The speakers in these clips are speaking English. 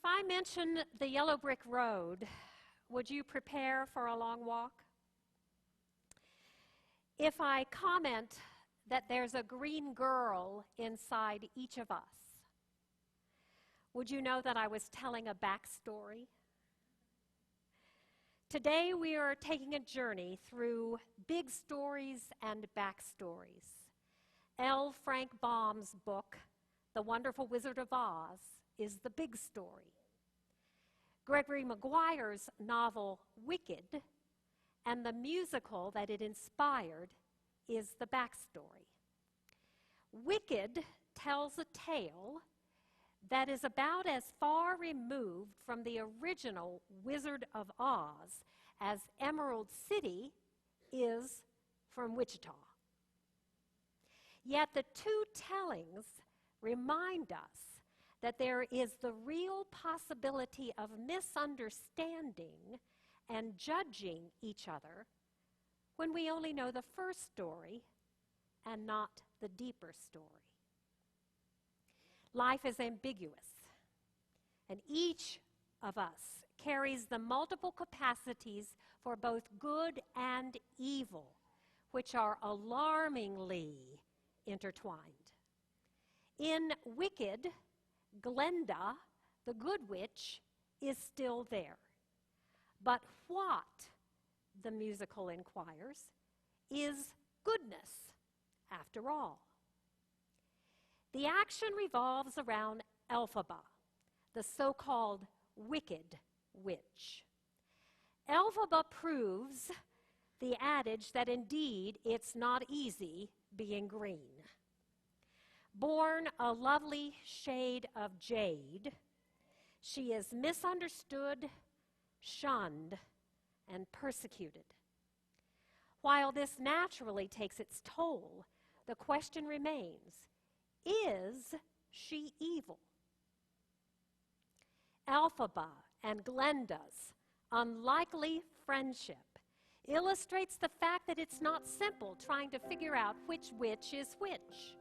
If I mention the yellow brick road, would you prepare for a long walk? If I comment that there's a green girl inside each of us, would you know that I was telling a backstory? Today we are taking a journey through big stories and backstories. L. Frank Baum's book, The Wonderful Wizard of Oz, is the big story. Gregory Maguire's novel, Wicked, and the musical that it inspired is the backstory. Wicked tells a tale that is about as far removed from the original Wizard of Oz as Emerald City is from Wichita. Yet the two tellings remind us that there is the real possibility of misunderstanding and judging each other when we only know the first story and not the deeper story. Life is ambiguous, and each of us carries the multiple capacities for both good and evil, which are alarmingly intertwined. In Wicked, Glenda, the good witch, is still there. But what, the musical inquires, is goodness after all? The action revolves around Elphaba, the so-called wicked witch. Elphaba proves the adage that indeed it's not easy being green. Born a lovely shade of jade, she is misunderstood, shunned, and persecuted. While this naturally takes its toll, the question remains, is she evil? Elphaba and Glenda's unlikely friendship illustrates the fact that it's not simple trying to figure out which witch is which.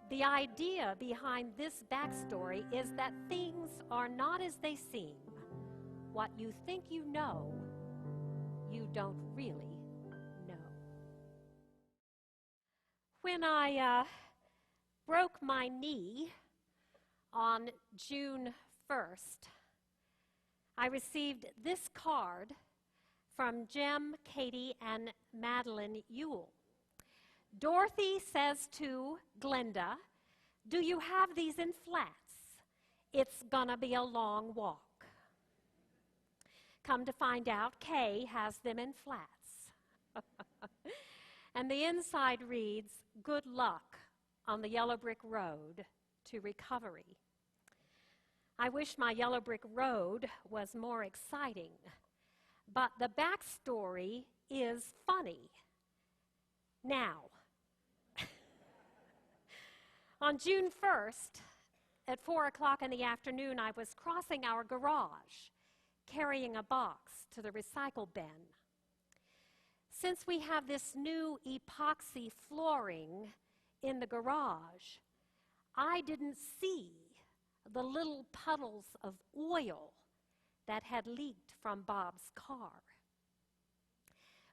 The idea behind this backstory is that things are not as they seem. What you think you know, you don't really know. When I broke my knee on June 1st, I received this card from Jim, Katie, and Madeline Ewell. Dorothy says to Glenda, "Do you have these in flats? It's gonna be a long walk." Come to find out, Kay has them in flats. And the inside reads, "Good luck on the yellow brick road to recovery." I wish my yellow brick road was more exciting, but the backstory is funny. Now, on June 1st, at 4 o'clock in the afternoon, I was crossing our garage, carrying a box to the recycle bin. Since we have this new epoxy flooring in the garage, I didn't see the little puddles of oil that had leaked from Bob's car.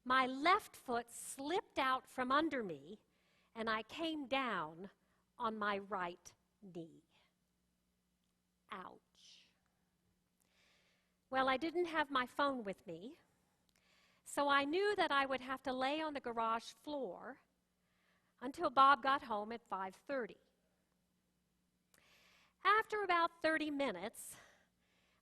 My left foot slipped out from under me, and I came down on my right knee. Ouch. Well, I didn't have my phone with me, so I knew that I would have to lay on the garage floor until Bob got home at 5:30. After about 30 minutes,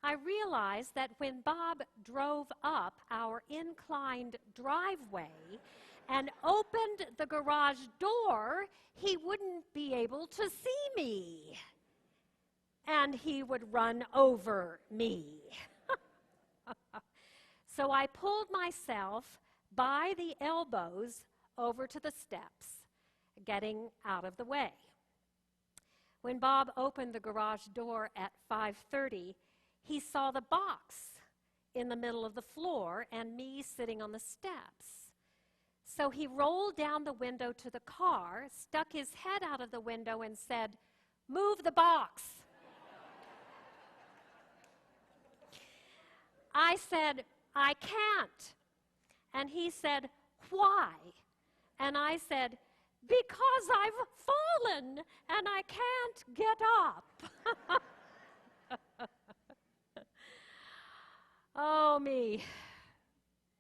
I realized that when Bob drove up our inclined driveway and opened the garage door, he wouldn't be able to see me. And he would run over me. So I pulled myself by the elbows over to the steps, getting out of the way. When Bob opened the garage door at 5:30, he saw the box in the middle of the floor and me sitting on the steps. So he rolled down the window to the car, stuck his head out of the window and said, "Move the box." I said, I can't. And he said, why? And I said, because I've fallen and I can't get up. Oh, me.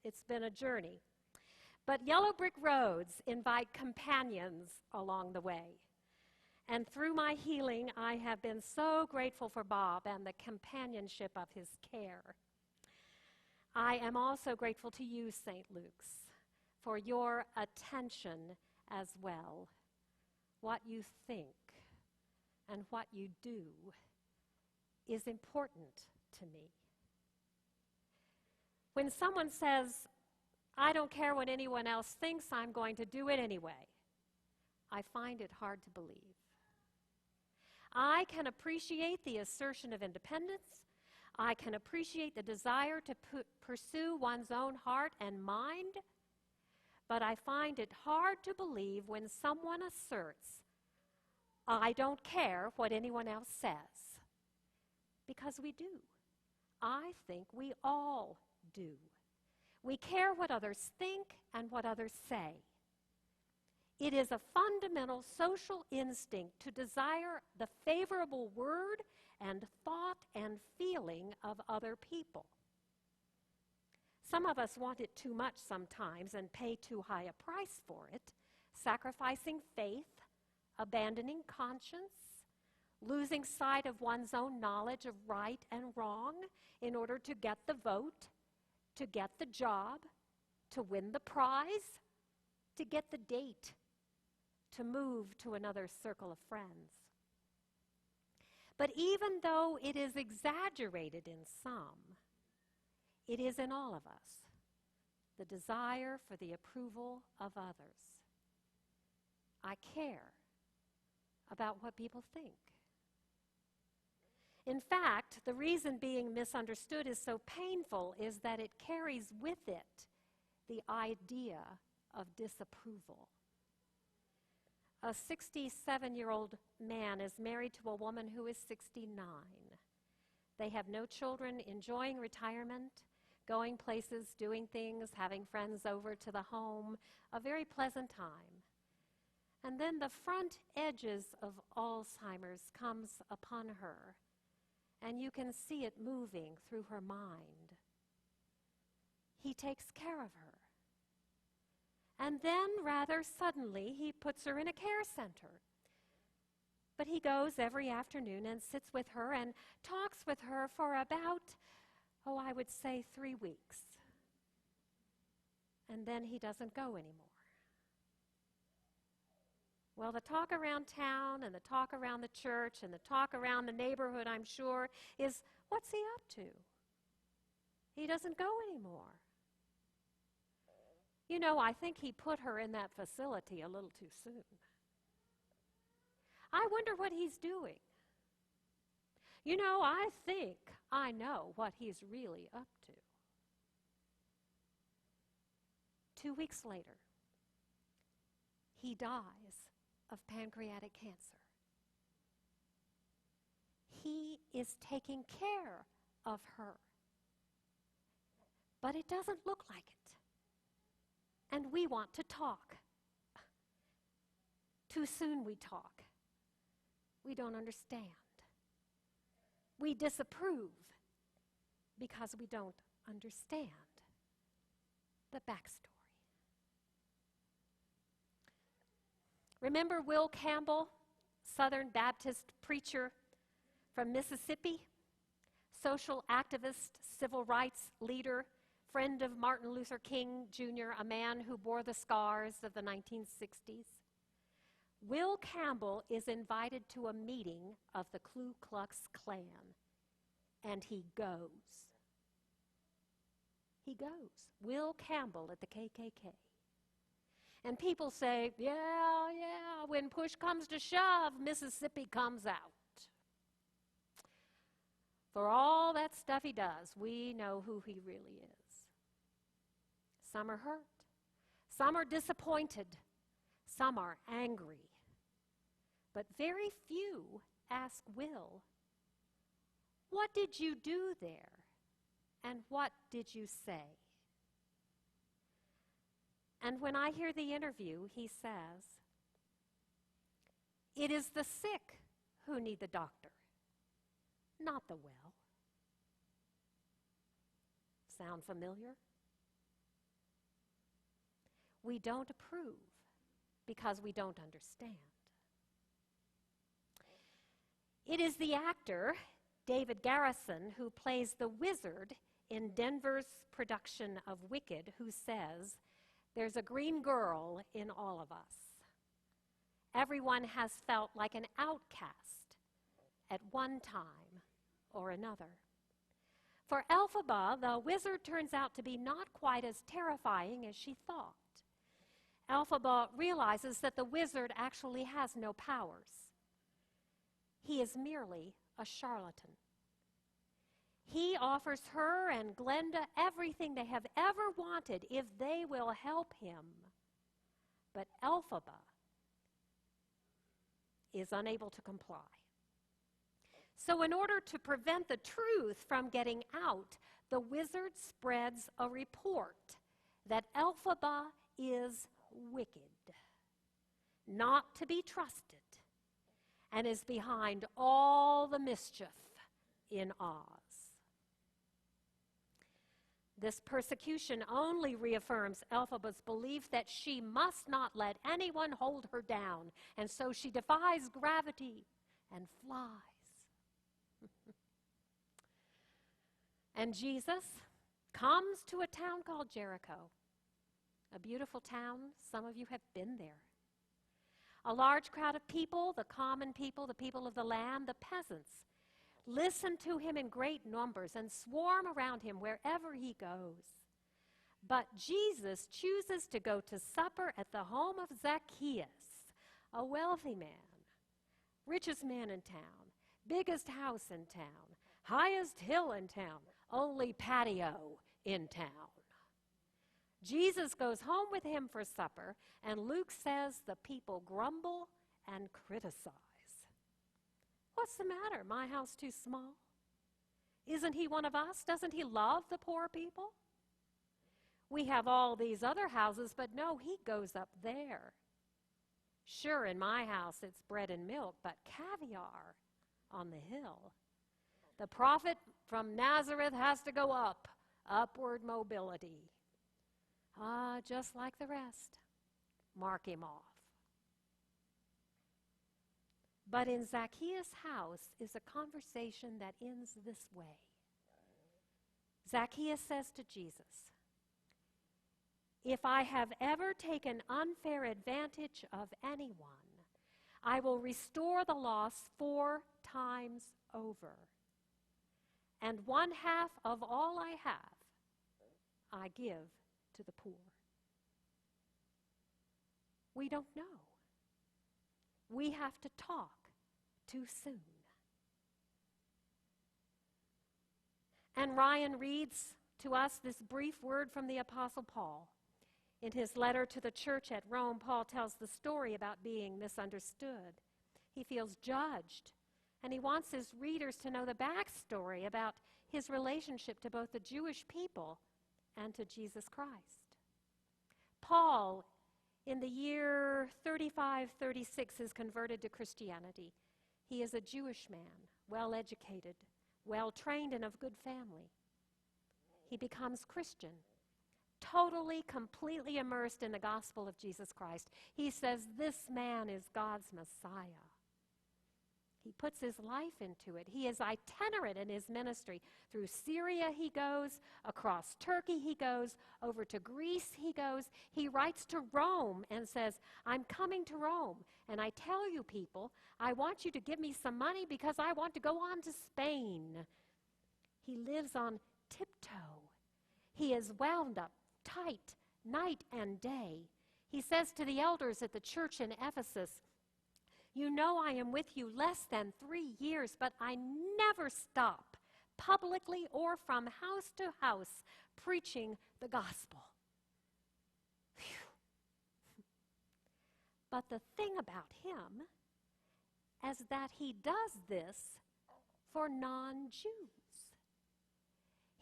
It's been a journey. But yellow brick roads invite companions along the way. And through my healing, I have been so grateful for Bob and the companionship of his care. I am also grateful to you, St. Luke's, for your attention as well. What you think and what you do is important to me. When someone says, I don't care what anyone else thinks, I'm going to do it anyway, I find it hard to believe. I can appreciate the assertion of independence. I can appreciate the desire to pursue one's own heart and mind, but I find it hard to believe when someone asserts, I don't care what anyone else says. Because we do. I think we all do. We care what others think and what others say. It is a fundamental social instinct to desire the favorable word and thought and feeling of other people. Some of us want it too much sometimes and pay too high a price for it, sacrificing faith, abandoning conscience, losing sight of one's own knowledge of right and wrong in order to get the vote, to get the job, to win the prize, to get the date, to move to another circle of friends. But even though it is exaggerated in some, it is in all of us, the desire for the approval of others. I care about what people think. In fact, the reason being misunderstood is so painful is that it carries with it the idea of disapproval. A 67-year-old man is married to a woman who is 69. They have no children, enjoying retirement, going places, doing things, having friends over to the home, a very pleasant time. And then the front edges of Alzheimer's comes upon her, and you can see it moving through her mind. He takes care of her. And then, rather suddenly, he puts her in a care center. But he goes every afternoon and sits with her and talks with her for about, I would say 3 weeks. And then he doesn't go anymore. Well, the talk around town and the talk around the church and the talk around the neighborhood, I'm sure, is, what's he up to? He doesn't go anymore. You know, I think he put her in that facility a little too soon. I wonder what he's doing. You know, I think I know what he's really up to. 2 weeks later, he dies of pancreatic cancer. He is taking care of her. But it doesn't look like it. And we want to talk. Too soon we talk. We don't understand. We disapprove because we don't understand the backstory. Remember Will Campbell, Southern Baptist preacher from Mississippi, social activist, civil rights leader, friend of Martin Luther King Jr., a man who bore the scars of the 1960s. Will Campbell is invited to a meeting of the Ku Klux Klan, and he goes. He goes. Will Campbell at the KKK. And people say, yeah, when push comes to shove, Mississippi comes out. For all that stuff he does, we know who he really is. Some are hurt. Some are disappointed. Some are angry. But very few ask Will, what did you do there? And what did you say? And when I hear the interview, he says, it is the sick who need the doctor, not the well. Sound familiar? We don't approve because we don't understand. It is the actor, David Garrison, who plays the wizard in Denver's production of Wicked, who says, there's a green girl in all of us. Everyone has felt like an outcast at one time or another. For Elphaba, the wizard turns out to be not quite as terrifying as she thought. Elphaba realizes that the wizard actually has no powers. He is merely a charlatan. He offers her and Glenda everything they have ever wanted if they will help him. But Elphaba is unable to comply. So in order to prevent the truth from getting out, the wizard spreads a report that Elphaba is wicked, not to be trusted, and is behind all the mischief in Oz. This persecution only reaffirms Elphaba's belief that she must not let anyone hold her down, and so she defies gravity and flies. And Jesus comes to a town called Jericho, a beautiful town. Some of you have been there. A large crowd of people, the common people, the people of the land, the peasants, listen to him in great numbers and swarm around him wherever he goes. But Jesus chooses to go to supper at the home of Zacchaeus, a wealthy man, richest man in town, biggest house in town, highest hill in town, only patio in town. Jesus goes home with him for supper, and Luke says the people grumble and criticize. What's the matter? My house too small? Isn't he one of us? Doesn't he love the poor people? We have all these other houses, but no, he goes up there. Sure, in my house it's bread and milk, but caviar on the hill. The prophet from Nazareth has to go up, upward mobility. Just like the rest. Mark him off. But in Zacchaeus' house is a conversation that ends this way. Zacchaeus says to Jesus, if I have ever taken unfair advantage of anyone, I will restore the loss 4 times over. And 1/2 of all I have, I give to the poor. We don't know. We have to talk too soon. And Ryan reads to us this brief word from the Apostle Paul. In his letter to the church at Rome, Paul tells the story about being misunderstood. He feels judged, and he wants his readers to know the backstory about his relationship to both the Jewish people and to Jesus Christ. Paul, in the year 35-36, is converted to Christianity. He is a Jewish man, well-educated, well-trained, and of good family. He becomes Christian, totally, completely immersed in the gospel of Jesus Christ. He says, this man is God's Messiah. He puts his life into it. He is itinerant in his ministry. Through Syria he goes, across Turkey he goes, over to Greece he goes. He writes to Rome and says, I'm coming to Rome, and I tell you people, I want you to give me some money because I want to go on to Spain. He lives on tiptoe. He is wound up tight night and day. He says to the elders at the church in Ephesus, you know I am with you less than 3 years, but I never stop, publicly or from house to house, preaching the gospel. Phew. But the thing about him is that he does this for non-Jews.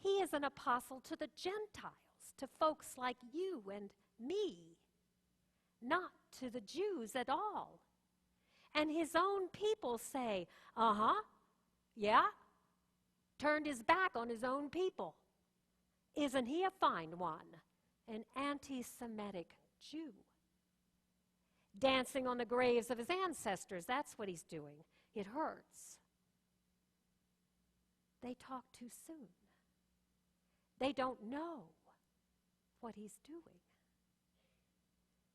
He is an apostle to the Gentiles, to folks like you and me, not to the Jews at all. And his own people say, yeah, turned his back on his own people. Isn't he a fine one? An anti-Semitic Jew. Dancing on the graves of his ancestors, that's what he's doing. It hurts. They talk too soon. They don't know what he's doing.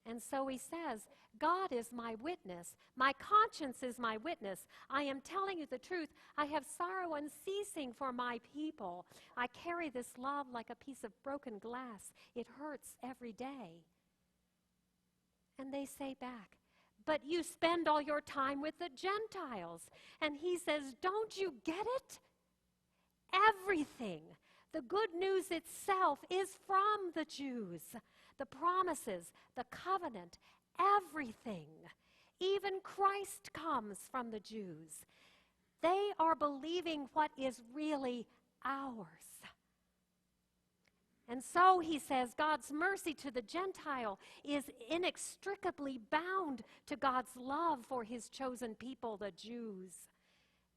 And so he says, God is my witness. My conscience is my witness. I am telling you the truth. I have sorrow unceasing for my people. I carry this love like a piece of broken glass. It hurts every day. And they say back, but you spend all your time with the Gentiles. And he says, don't you get it? Everything. The good news itself is from the Jews. The promises, the covenant, everything. Even Christ comes from the Jews. They are believing what is really ours. And so he says God's mercy to the Gentile is inextricably bound to God's love for his chosen people, the Jews.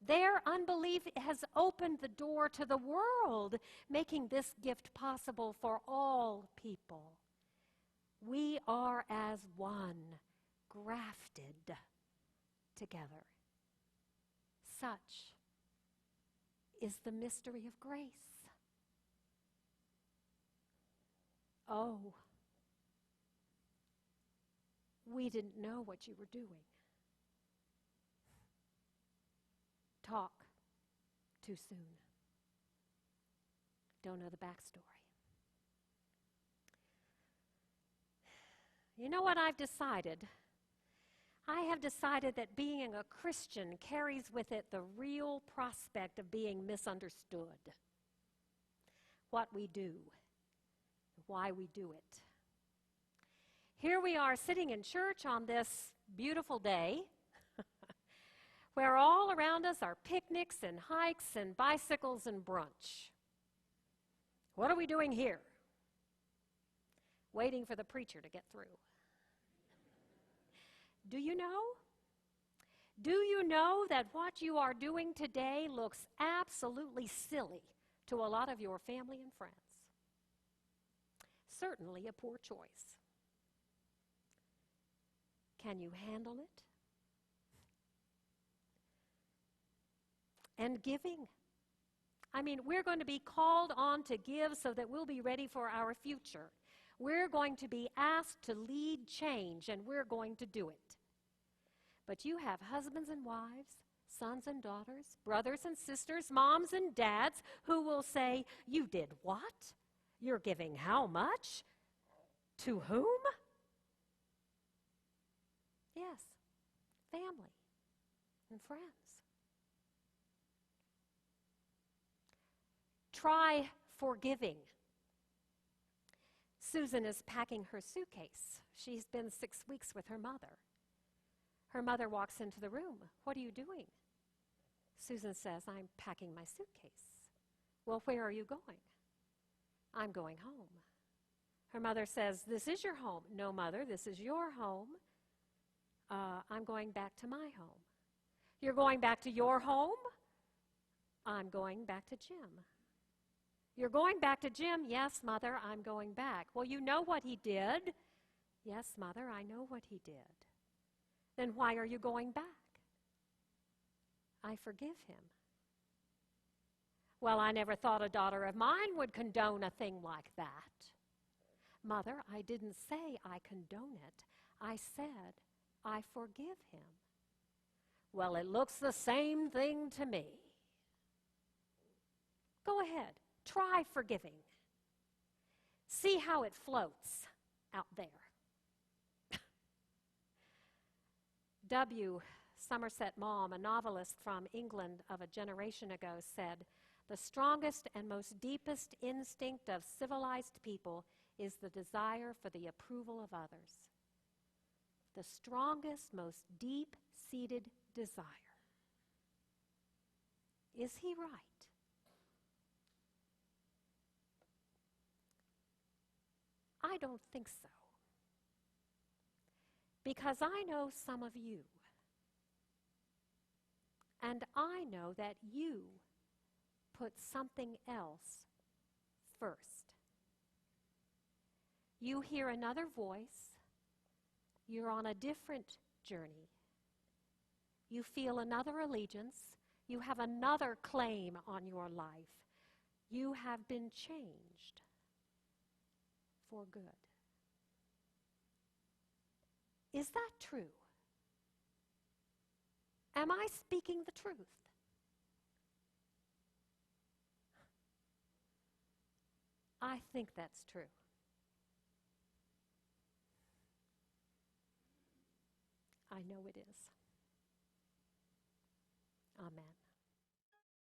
Their unbelief has opened the door to the world, making this gift possible for all people. We are as one, grafted together. Such is the mystery of grace. Oh, we didn't know what you were doing. Talk too soon. Don't know the backstory. You know what I've decided? I have decided that being a Christian carries with it the real prospect of being misunderstood. What we do, why we do it. Here we are sitting in church on this beautiful day where all around us are picnics and hikes and bicycles and brunch. What are we doing here? Waiting for the preacher to get through. Do you know? Do you know that what you are doing today looks absolutely silly to a lot of your family and friends? Certainly a poor choice. Can you handle it? And giving. I mean, we're going to be called on to give so that we'll be ready for our future. We're going to be asked to lead change, and we're going to do it. But you have husbands and wives, sons and daughters, brothers and sisters, moms and dads who will say, you did what? You're giving how much? To whom? Yes, family and friends. Try forgiving. Susan is packing her suitcase. She's been 6 weeks with her mother. Her mother walks into the room. What are you doing? Susan says, I'm packing my suitcase. Well, where are you going? I'm going home. Her mother says, this is your home. No, Mother, this is your home. I'm going back to my home. You're going back to your home? I'm going back to Jim. You're going back to Jim? Yes, Mother, I'm going back. Well, you know what he did? Yes, Mother, I know what he did. Then why are you going back? I forgive him. Well, I never thought a daughter of mine would condone a thing like that. Mother, I didn't say I condone it. I said I forgive him. Well, it looks the same thing to me. Go ahead. Try forgiving. See how it floats out there. W. Somerset Maugham, a novelist from England of a generation ago, said, the strongest and most deepest instinct of civilized people is the desire for the approval of others. The strongest, most deep-seated desire. Is he right? I don't think so. Because I know some of you. And I know that you put something else first. You hear another voice. You're on a different journey. You feel another allegiance. You have another claim on your life. You have been changed for good. Is that true? Am I speaking the truth? I think that's true. I know it is. Amen.